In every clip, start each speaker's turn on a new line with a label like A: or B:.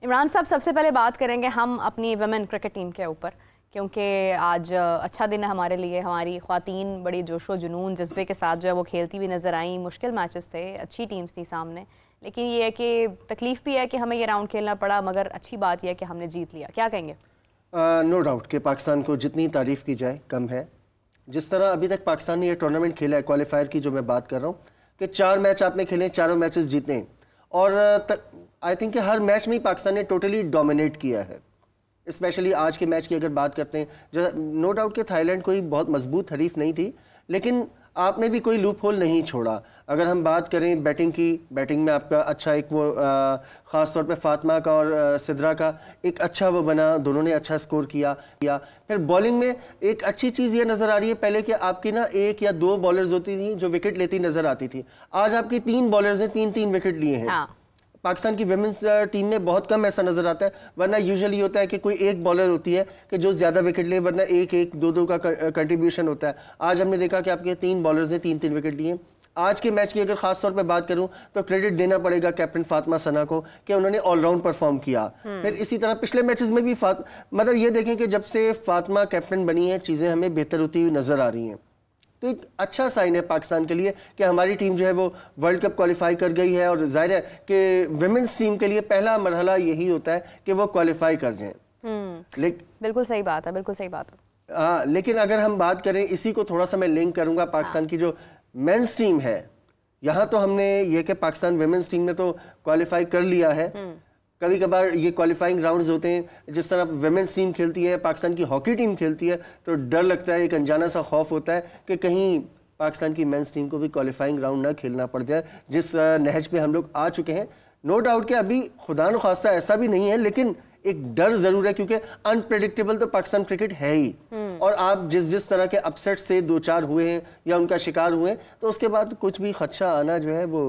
A: इमरान साहब, सबसे पहले बात करेंगे हम अपनी वुमेन क्रिकेट टीम के ऊपर, क्योंकि आज अच्छा दिन है हमारे लिए। हमारी ख्वातीन बड़ी जोशो जुनून जज्बे के साथ जो है वो खेलती हुई नज़र आई। मुश्किल मैचेस थे, अच्छी टीम्स थी सामने, लेकिन ये है कि तकलीफ़ भी है कि हमें ये राउंड खेलना पड़ा, मगर अच्छी बात यह है कि हमने जीत लिया। क्या कहेंगे?
B: नो डाउट कि पाकिस्तान को जितनी तारीफ़ की जाए कम है। जिस तरह अभी तक पाकिस्तान ने ये टूर्नामेंट खेला है, क्वालिफायर की जो मैं बात कर रहा हूँ, कि 4 मैच आपने खेले, चारों मैचेस जीते हैं और आई थिंक कि हर मैच में ही पाकिस्तान ने टोटली डोमिनेट किया है। स्पेशली आज के मैच की अगर बात करते हैं, जो नो डाउट कि थाईलैंड कोई बहुत मजबूत हरीफ नहीं थी, लेकिन आपने भी कोई लूप होल नहीं छोड़ा। अगर हम बात करें बैटिंग की, बैटिंग में आपका अच्छा एक वो ख़ास तौर पे फातिमा का और सिद्रा का एक अच्छा वो बना, दोनों ने अच्छा स्कोर किया। फिर बॉलिंग में एक अच्छी चीज़ ये नज़र आ रही है पहले कि आपकी ना 1 या 2 बॉलर्स होती थी जो विकेट लेती नज़र आती थी। आज आपकी 3 बॉलर्स ने 3-3 विकेट लिए हैं। हाँ। पाकिस्तान की विमेंस टीम में बहुत कम ऐसा नजर आता है, वरना यूजुअली होता है कि कोई एक बॉलर होती है कि जो ज्यादा विकेट ले, वरना 1-1, 2-2 का कंट्रीब्यूशन होता है। आज हमने देखा कि आपके 3 बॉलर्स ने 3-3 विकेट लिए। आज के मैच की अगर खास तौर पे बात करूं तो क्रेडिट देना पड़ेगा कैप्टन फातिमा सना को कि उन्होंने ऑलराउंड परफॉर्म किया। फिर इसी तरह पिछले मैचेस में भी मतलब ये देखें कि जब से फातिमा कैप्टन बनी है, चीजें हमें बेहतर होती हुई नजर आ रही हैं। तो एक अच्छा साइन है पाकिस्तान के लिए कि हमारी टीम जो है वो वर्ल्ड कप क्वालिफाई कर गई है, और जाहिर है कि विमेंस टीम के लिए पहला मरहला यही होता है कि वो क्वालिफाई कर जाएं।
A: बिल्कुल सही बात है, बिल्कुल सही बात है।
B: हाँ, लेकिन अगर हम बात करें, इसी को थोड़ा सा मैं लिंक करूंगा पाकिस्तान की जो मेंस टीम है, यहाँ तो हमने ये कि पाकिस्तान विमेंस टीम ने तो क्वालिफाई कर लिया है। कभी कभार ये क्वालिफाइंग राउंड्स होते हैं, जिस तरह विमेंस टीम खेलती है, पाकिस्तान की हॉकी टीम खेलती है, तो डर लगता है, एक अनजाना सा खौफ होता है कि कहीं पाकिस्तान की मेंस टीम को भी क्वालिफाइंग राउंड ना खेलना पड़ जाए, जिस नहज पे हम लोग आ चुके हैं। नो डाउट कि अभी खुदा न खास्ता ऐसा भी नहीं है, लेकिन एक डर जरूर है, क्योंकि अनप्रेडिक्टेबल तो पाकिस्तान क्रिकेट है ही। और आप जिस तरह के अपसेट से 2-4 हुए हैं या उनका शिकार हुए हैं, तो उसके बाद कुछ भी खदशा आना जो है वो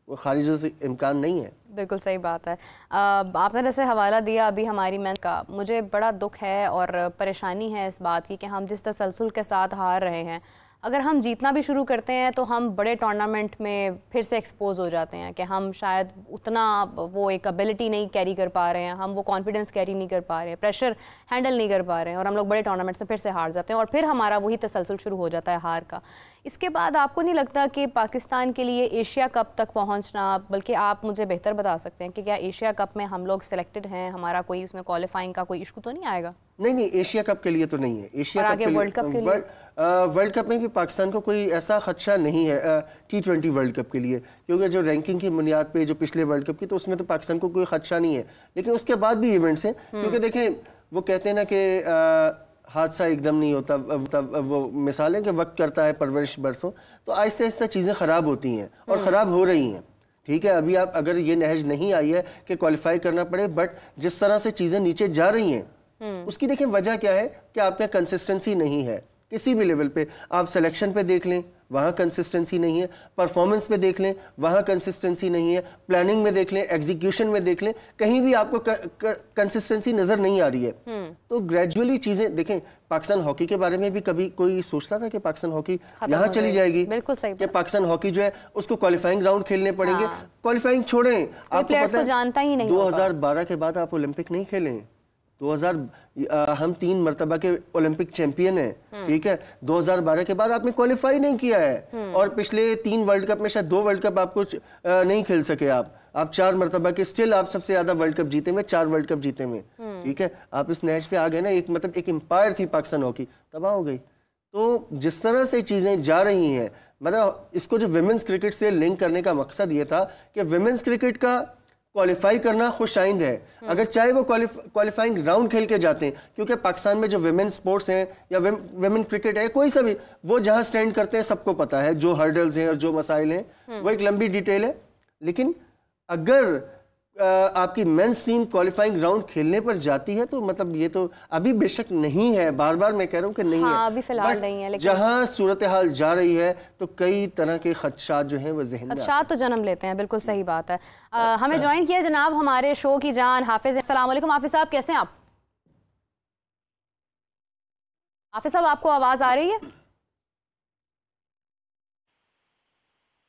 B: खारिज से इम्कान नहीं है।
A: बिल्कुल सही बात है। आपने जैसे हवाला दिया अभी हमारी मैच का, मुझे बड़ा दुख है और परेशानी है इस बात की कि हम जिस तसलसल के साथ हार रहे हैं, अगर हम जीतना भी शुरू करते हैं तो हम बड़े टूर्नामेंट में फिर से एक्सपोज हो जाते हैं कि हम शायद उतना वो एक एबिलिटी नहीं कैरी कर पा रहे हैं, हम वो कॉन्फिडेंस कैरी नहीं कर पा रहे हैं, प्रेशर हैंडल नहीं कर पा रहे हैं, और हम लोग बड़े टूर्नामेंट्स में फिर से हार जाते हैं, और फिर हमारा वही तसलसल शुरू हो जाता है हार का। इसके बाद आपको नहीं लगता कि पाकिस्तान के लिए एशिया कप तक पहुंचना, बल्कि आप मुझे बेहतर बता सकते हैं कि क्या एशिया कप में हम लोग सिलेक्टेड हैं, हमारा कोई उसमें क्वालिफाइंग का कोई इशू तो नहीं आएगा?
B: नहीं, एशिया कप के लिए तो नहीं है। एशिया कप
A: के लिए,
B: वर्ल्ड कप में भी पाकिस्तान को कोई ऐसा खदशा नहीं है T20 वर्ल्ड कप के लिए, क्योंकि जो रैंकिंग की बुनियाद पे जो पिछले वर्ल्ड कप की, तो उसमें तो पाकिस्तान को कोई खदशा नहीं है। लेकिन उसके बाद भी इवेंट्स हैं, क्योंकि देखें वो कहते हैं ना कि हादसा एकदम नहीं होता, वो मिसाल है कि वक्त करता है परवरिश बरसों, तो आहिस्ता आहिस्ता चीज़ें ख़राब होती हैं और ख़राब हो रही हैं। ठीक है, अभी आप अगर ये नहज नहीं आई है कि क्वालिफाई करना पड़े, बट जिस तरह से चीज़ें नीचे जा रही हैं उसकी देखें वजह क्या है कि आप में कंसिस्टेंसी नहीं है किसी भी लेवल पे। आप सिलेक्शन पे देख लें, वहाँ कंसिस्टेंसी नहीं है, परफॉर्मेंस पे देख लें, वहाँ कंसिस्टेंसी नहीं है, प्लानिंग में देख लें, एग्जीक्यूशन में देख लें, कहीं भी आपको कंसिस्टेंसी नजर नहीं आ रही है। तो ग्रेजुअली चीजें देखें। पाकिस्तान हॉकी के बारे में भी कभी कोई सोचता था कि पाकिस्तान हॉकी यहाँ चली जाएगी?
A: बिल्कुल सही
B: कि पाकिस्तान हॉकी जो है उसको क्वालिफाइंग राउंड खेलने पड़ेंगे। क्वालिफाइंग छोड़ें, आपको पता है
A: जानता ही नहीं,
B: 2012 के बाद आप ओलंपिक नहीं खेले। 2000 हम 3 मरतबा के ओलंपिक चैंपियन हैं, ठीक है। 2012 के बाद आपने क्वालिफाई नहीं किया है, और पिछले 3 वर्ल्ड कप में शायद 2 वर्ल्ड कप आपको नहीं खेल सके। आप 4 मरतबा के, स्टिल आप सबसे ज्यादा वर्ल्ड कप जीते हुए, 4 वर्ल्ड कप जीते हुए, ठीक है। आप इस नहज पे आ गए ना, एक मतलब एक एम्पायर थी पाकिस्तान हॉकी, तबाह हो गई। तो जिस तरह से चीजें जा रही हैं, मतलब इसको जो विमेंस क्रिकेट से लिंक करने का मकसद ये था कि विमेंस क्रिकेट का क्वालिफाई करना खुशाइंद है, अगर चाहे वो क्वालिफाइंग राउंड खेल के जाते हैं, क्योंकि पाकिस्तान में जो विमेन स्पोर्ट्स हैं या विमेन क्रिकेट है, कोई सा भी, वो जहां स्टैंड करते हैं सबको पता है, जो हर्डल्स हैं और जो मसाइल हैं, वो एक लंबी डिटेल है। लेकिन अगर आपकी मेंस टीम क्वालिफाइंग राउंड खेलने पर जाती है, तो मतलब ये तो अभी बेशक नहीं है, बार बार मैं कह रहा हूँ कि नहीं है,
A: अभी फिलहाल नहीं है, लेकिन
B: जहां सूरत हाल जा रही है तो कई तरह के खदशात जो हैं वो ज़हन में
A: खदशात तो जन्म लेते हैं। बिल्कुल सही बात है। हमें ज्वाइन किया जनाब हमारे शो की जान हाफिज। अस्सलाम वालेकुम हाफिज साहब, कैसे हैं आप? हाफिज साहब, आपको आवाज आ रही है?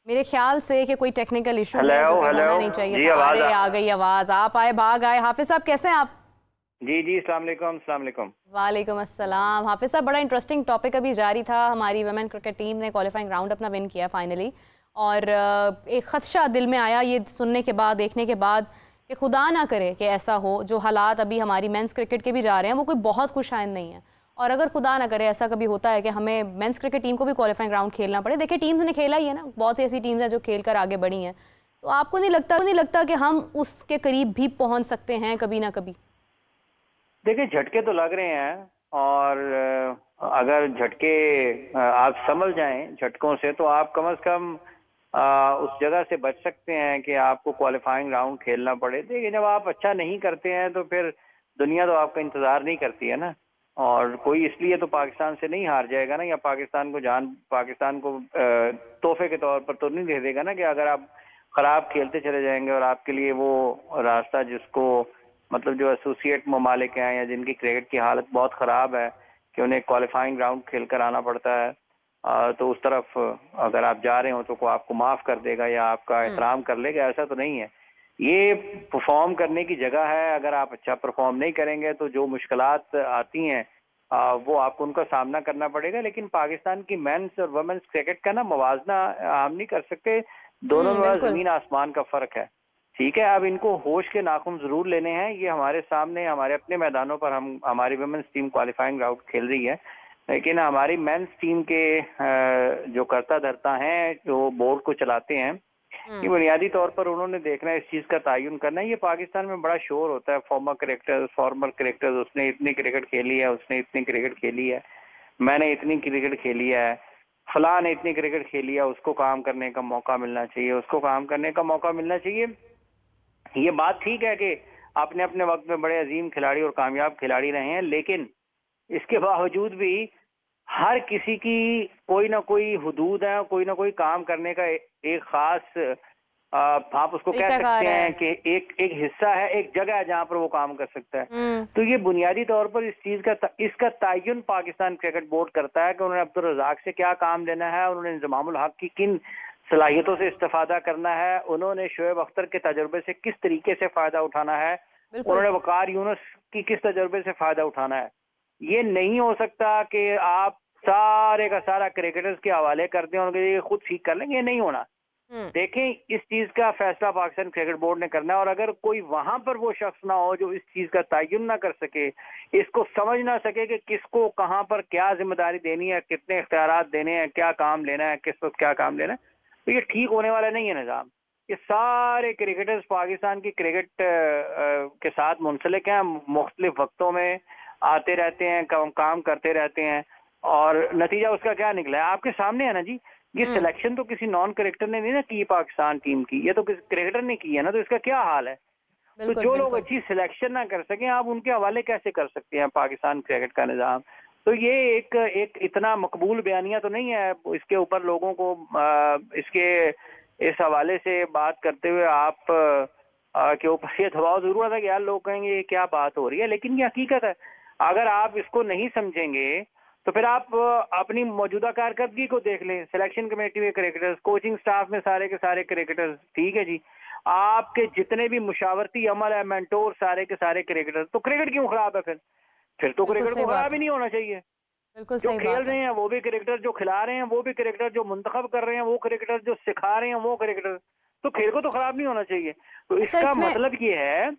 A: मेरे ख्याल से कि कोई टेक्निकल इशू है
C: हेलो
A: जो कि
C: हेलो
A: होना नहीं चाहिए
C: जी,
A: था।
C: आवाज
A: अरे आ गई आवाज, आप आए भाग आए। हाफिज साहब कैसे हैं आप?
C: जी जी, अस्सलाम वालेकुम। अस्सलाम वालेकुम।
A: वालेकुम अस्सलाम। हाफिज साहब, बड़ा इंटरेस्टिंग टॉपिक अभी जारी था। हमारी वुमेन क्रिकेट टीम ने क्वालिफाइंग राउंड अपना विन किया फाइनली, और एक खदशा दिल में आया ये सुनने के बाद, देखने के बाद, कि खुदा ना करे कि ऐसा हो। जो हालात अभी हमारी मेंस क्रिकेट के भी जा रहे हैं वो कोई बहुत खुशाइंद नहीं है, और अगर खुदा ना करे ऐसा कभी होता है कि हमें मेंस क्रिकेट टीम को भी क्वालिफाइंग राउंड खेलना पड़े। देखिए टीम ने खेला ही है ना, बहुत सी ऐसी टीम्स हैं जो खेल कर आगे बढ़ी हैं, तो आपको नहीं लगता कि हम उसके करीब भी पहुंच सकते हैं कभी ना कभी?
C: देखिए, झटके तो लग रहे हैं, और अगर झटके आप समझ जाएं झटकों से, तो आप कम से कम उस जगह से बच सकते हैं कि आपको क्वालिफाइंग राउंड खेलना पड़े। देखिए, जब आप अच्छा नहीं करते हैं तो फिर दुनिया तो आपका इंतजार नहीं करती है ना, और कोई इसलिए तो पाकिस्तान से नहीं हार जाएगा ना, या पाकिस्तान को तोहफे के तौर पर तो नहीं दे देगा ना, कि अगर आप खराब खेलते चले जाएंगे और आपके लिए वो रास्ता, जिसको मतलब जो एसोसिएट ममालिक हैं या जिनकी क्रिकेट की हालत बहुत ख़राब है कि उन्हें क्वालिफाइंग राउंड खेल कर आना पड़ता है, तो उस तरफ अगर आप जा रहे हो तो कोई आपको माफ़ कर देगा या आपका एहतराम कर लेगा, ऐसा तो नहीं है। ये परफॉर्म करने की जगह है। अगर आप अच्छा परफॉर्म नहीं करेंगे तो जो मुश्किलात आती हैं वो आपको उनका सामना करना पड़ेगा। लेकिन पाकिस्तान की मेंस और वुमेन्स क्रिकेट का ना मवाजना हम नहीं कर सकते, दोनों में ज़मीन आसमान का फ़र्क है। ठीक है, अब इनको होश के नाखून जरूर लेने हैं। ये हमारे सामने, हमारे अपने मैदानों पर हमारी वुमेन्स टीम क्वालिफाइंग राउंड खेल रही है, लेकिन हमारी मेंस टीम के जो कर्ता धर्ता हैं, जो बोर्ड को चलाते हैं, ये बुनियादी तौर पर उन्होंने देखना है, इस चीज का तयन करना है। ये पाकिस्तान में बड़ा शोर होता है, फॉर्मर क्रिकेटर्स, उसने इतनी क्रिकेट खेली है, उसने इतनी क्रिकेट खेली है, मैंने इतनी क्रिकेट खेली है, फलां ने इतनी क्रिकेट खेली है, उसको काम करने का मौका मिलना चाहिए, उसको काम करने का मौका मिलना चाहिए। ये बात ठीक है कि आपने अपने वक्त में बड़े अजीम खिलाड़ी और कामयाब खिलाड़ी रहे हैं, लेकिन इसके बावजूद भी हर किसी की कोई ना कोई हुदूद है, कोई ना कोई काम करने का एक खास आप उसको कह सकते हैं कि एक हिस्सा है, एक जगह है जहां पर वो काम कर सकता है। तो ये बुनियादी तौर पर इस चीज का इसका तयन पाकिस्तान क्रिकेट बोर्ड करता है कि उन्होंने अब्दुल रज़ाक से क्या काम लेना है, उन्होंने इंज़मामुल हक की किन सलाहियतों से इस्तेफादा करना है, उन्होंने शोएब अख्तर के तजुर्बे से किस तरीके से फायदा उठाना है, उन्होंने वकार यूनुस की किस तजुर्बे से फायदा उठाना है। ये नहीं हो सकता कि आप सारे का सारा क्रिकेटर्स के हवाले कर दें और ये खुद ठीक कर लेंगे, ये नहीं होना। देखें, इस चीज का फैसला पाकिस्तान क्रिकेट बोर्ड ने करना है, और अगर कोई वहां पर वो शख्स ना हो जो इस चीज का तयन ना कर सके, इसको समझ ना सके कि किसको कहां पर क्या जिम्मेदारी देनी है, कितने इख्तियारात देने हैं, क्या काम लेना है, किस वक्त क्या काम लेना है, तो ये ठीक होने वाला नहीं है निज़ाम। ये सारे क्रिकेटर्स पाकिस्तान की क्रिकेट के साथ मुंसलिक हैं, मुख्तलिफ वक्तों में आते रहते हैं, काम करते रहते हैं, और नतीजा उसका क्या निकला है आपके सामने है ना जी। ये सिलेक्शन तो किसी नॉन क्रिकेटर ने नहीं ना की पाकिस्तान टीम की, ये तो किसी क्रिकेटर ने की है ना, तो इसका क्या हाल है। तो जो लोग अच्छी सिलेक्शन ना कर सकें, आप उनके हवाले कैसे कर सकते हैं पाकिस्तान क्रिकेट का निज़ाम। तो ये एक इतना मकबूल बयानिया तो नहीं है। इसके ऊपर लोगों को इस हवाले से बात करते हुए आप के ऊपर ये दबाव जरूर आता है कि यार लोग कहेंगे ये क्या बात हो रही है, लेकिन ये हकीकत है। अगर आप इसको नहीं समझेंगे तो फिर आप अपनी मौजूदा कारकर्दगी को देख लें। सिलेक्शन कमेटी में क्रिकेटर्स, कोचिंग स्टाफ में सारे के सारे क्रिकेटर्स, ठीक है जी, आपके जितने भी मुशावरती अमल है, मेंटोर, सारे के सारे क्रिकेटर्स, तो क्रिकेट क्यों खराब है फिर तो क्रिकेट को खराब ही नहीं होना चाहिए। जो खेल रहे हैं वो भी क्रिकेटर, जो खिला रहे हैं वो भी क्रिकेटर, जो मुंतखब कर रहे हैं वो क्रिकेटर, जो सिखा रहे हैं वो क्रिकेटर, तो खेल को तो खराब नहीं होना चाहिए। तो इसका मतलब ये है,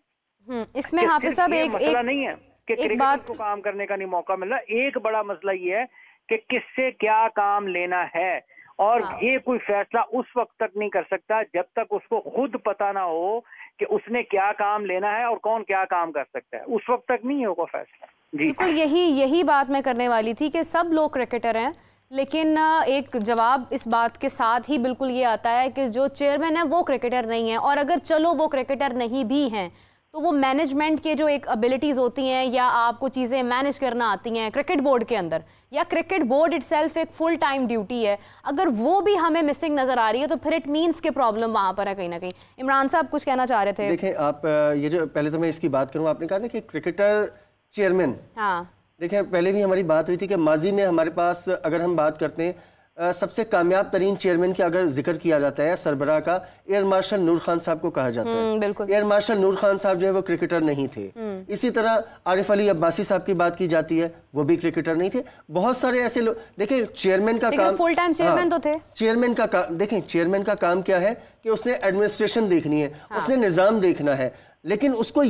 A: इसमें हाफिज साहब एक
C: मसला नहीं है कि क्रिकेटर को काम करने का नहीं मौका मिल रहा, एक बड़ा मसला ये है कि किससे क्या काम लेना है, और ये कोई फैसला उस वक्त तक नहीं कर सकता जब तक उसको खुद पता ना हो कि उसने क्या काम लेना है और कौन क्या काम कर सकता है। उस वक्त तक नहीं होगा फैसला।
A: बिल्कुल यही बात मैं करने वाली थी कि सब लोग क्रिकेटर हैं, लेकिन एक जवाब इस बात के साथ ही बिल्कुल ये आता है कि जो चेयरमैन है वो क्रिकेटर नहीं है, और अगर चलो वो क्रिकेटर नहीं भी हैं तो वो मैनेजमेंट के जो एक एबिलिटीज़ होती हैं या आपको चीज़ें मैनेज करना आती हैं क्रिकेट बोर्ड के अंदर, या क्रिकेट बोर्ड इटसेल्फ एक फुल टाइम ड्यूटी है, अगर वो भी हमें मिसिंग नज़र आ रही है तो फिर इट मीन्स के प्रॉब्लम वहाँ पर है कहीं ना कहीं। इमरान साहब कुछ कहना चाह रहे थे।
B: देखें आप, ये जो पहले तो मैं इसकी बात करूँ, आपने कहा ना कि क्रिकेटर चेयरमैन,
A: हाँ,
B: देखें पहले भी हमारी बात हुई थी कि माजी में हमारे पास, अगर हम बात करते हैं सबसे कामयाब तरीन चेयरमैन की अगर जिक्र किया जाता है सरबराह का, एयर मार्शल नूर खान साहब को कहा जाता है।
A: बिल्कुल।
B: एयर मार्शल नूर खान साहब जो है वो क्रिकेटर नहीं थे। इसी तरह आरिफ अली अब्बासी साहब की बात की जाती है, वो भी क्रिकेटर नहीं थे। बहुत सारे ऐसे लोग, देखिए चेयरमैन का काम,
A: फुल टाइम चेयरमैन तो थे।
B: चेयरमैन का काम, देखें चेयरमैन का काम क्या है कि उसने एडमिनिस्ट्रेशन देखनी है, उसने निज़ाम देखना है, लेकिन उसको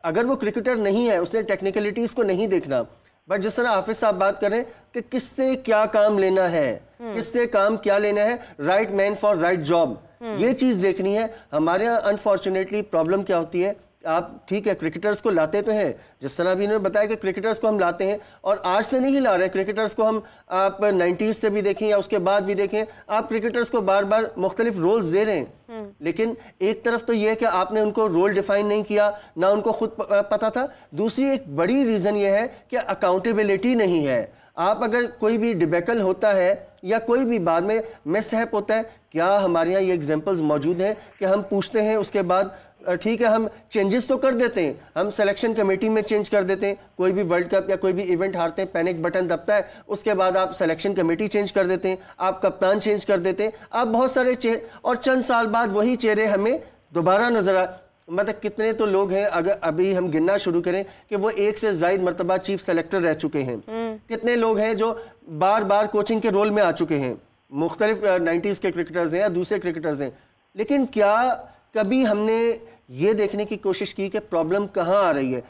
B: अगर वो क्रिकेटर नहीं है, उसने टेक्निकलिटीज को नहीं देखना। बट जिस तरह हाफिज साहब बात करें कि किससे क्या काम लेना है, किससे काम क्या लेना है, right man for right job, ये चीज देखनी है। हमारे यहाँ अनफॉर्चुनेटली प्रॉब्लम क्या होती है, आप ठीक है क्रिकेटर्स को लाते तो हैं, जिस तरह अभी इन्होंने बताया कि क्रिकेटर्स को हम लाते हैं और आज से नहीं ला रहे क्रिकेटर्स को, हम आप 90s से भी देखें या उसके बाद भी देखें, आप क्रिकेटर्स को बार बार मुख्तलिफ रोल्स दे रहे हैं। लेकिन एक तरफ तो यह है कि आपने उनको रोल डिफाइन नहीं किया, ना उनको खुद पता था। दूसरी एक बड़ी रीजन यह है कि अकाउंटेबिलिटी नहीं है। आप अगर कोई भी डिबेकल होता है या कोई भी बाद में मिसहैप होता है, क्या हमारे यहाँ ये एग्जांपल्स मौजूद हैं कि हम पूछते हैं उसके बाद ठीक है हम चेंजेस तो कर देते हैं, हम सिलेक्शन कमेटी में चेंज कर देते हैं, कोई भी वर्ल्ड कप या कोई भी इवेंट हारते हैं, पैनिक बटन दबता है, उसके बाद आप सिलेक्शन कमेटी चेंज कर देते हैं, आप कप्तान चेंज कर देते हैं, आप बहुत सारे चेहरे, और चंद साल बाद वही चेहरे हमें दोबारा नजर आ, मतलब कितने तो लोग हैं, अगर अभी हम गिनना शुरू करें कि वो 1 से ज़ायद मरतबा चीफ सेलेक्टर रह चुके हैं। कितने लोग हैं जो बार बार कोचिंग के रोल में आ चुके हैं, मुख्तलिफ 90s के क्रिकेटर्स हैं या दूसरे क्रिकेटर्स हैं। लेकिन क्या कभी हमने ये देखने की कोशिश की कि प्रॉब्लम कहाँ आ रही है?